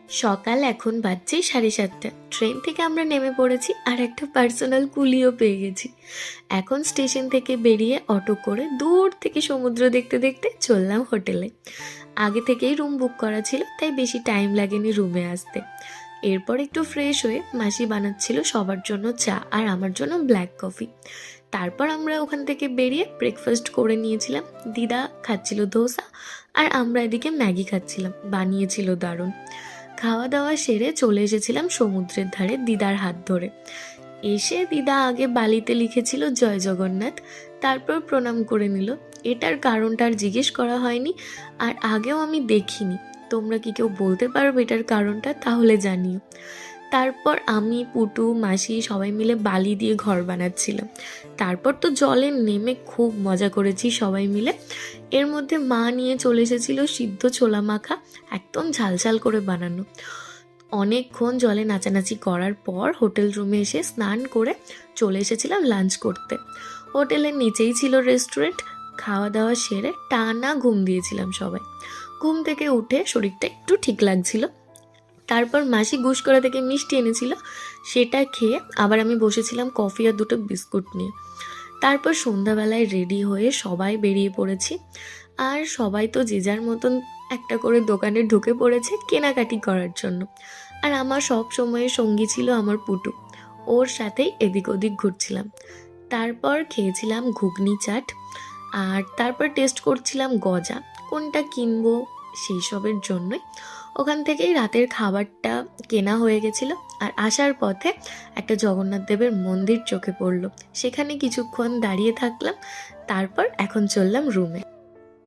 সকাল এখন বাজছে 7:30। ট্রেন থেকে আমরা নেমে পড়েছি আর একটা পার্সোনাল কুলিও পেয়ে গেছি। এখন স্টেশন থেকে বেরিয়ে অটো করে দূর থেকে সমুদ্র দেখতে দেখতে চললাম হোটেলে। আগে থেকেই রুম বুক করা ছিল, তাই বেশি টাইম লাগেনি রুমে আসতে। এরপর একটু ফ্রেশ হয়ে মাসি বানাচ্ছিল সবার জন্য চা আর আমার জন্য ব্ল্যাক কফি। তারপর আমরা ওখান থেকে বেরিয়ে ব্রেকফাস্ট করে নিয়েছিলাম। দিদা খাচ্ছিল ধোসা আর আমরা এদিকে ম্যাগি খাচ্ছিলাম, বানিয়েছিল দারুণ। খাওয়া দাওয়া সেরে চলে এসেছিলাম সমুদ্রের ধারে দিদার হাত ধরে। এসে দিদা আগে বালিতে লিখেছিল জয় জগন্নাথ, তারপর প্রণাম করে নিল। এটার কারণটা আর জিজ্ঞেস করা হয়নি, আর আগেও আমি দেখিনি। তোমরা কি কেউ বলতে পারবে এটার কারণটা? তাহলে জানিও। তারপর আমি, পুটু, মাসি সবাই মিলে বালি দিয়ে ঘর বানাচ্ছিলাম। তারপর তো জলে নেমে খুব মজা করেছি সবাই মিলে। এর মধ্যে মা নিয়ে চলে এসেছিল সিদ্ধ ছোলা মাখা, একদম ঝালঝাল করে বানানো। অনেকক্ষণ জলে নাচানাচি করার পর হোটেল রুমে এসে স্নান করে চলে এসেছিলাম লাঞ্চ করতে। হোটেলের নিচেই ছিল রেস্টুরেন্ট। খাওয়া দাওয়া সেরে টানা ঘুম দিয়েছিলাম সবাই। ঘুম থেকে উঠে শরীরটা একটু ঠিক লাগছিল। তারপর মাসি গুসকরা থেকে মিষ্টি এনেছিল, সেটা খেয়ে আবার আমি বসেছিলাম কফি আর দুটো বিস্কুট নিয়ে। তারপর সন্ধ্যাবেলায় রেডি হয়ে সবাই বেরিয়ে পড়েছি। আর সবাই তো যে যার মতন একটা করে দোকানে ঢুকে পড়েছে কেনাকাটি করার জন্য। আর আমার সব সময়ের সঙ্গী ছিল আমার পুটু, ওর সাথেই এদিক ওদিক ঘুরছিলাম। তারপর খেয়েছিলাম ঘুগনি চাট, আর তারপর টেস্ট করছিলাম গজা, কোনটা কিনবো সেই সবের জন্যই। ওখান থেকেই রাতের খাবারটা কেনা হয়ে গেছিলো। আর আসার পথে একটা জগন্নাথ দেবের মন্দির চোখে পড়লো, সেখানে কিছুক্ষণ দাঁড়িয়ে থাকলাম। তারপর এখন চললাম রুমে।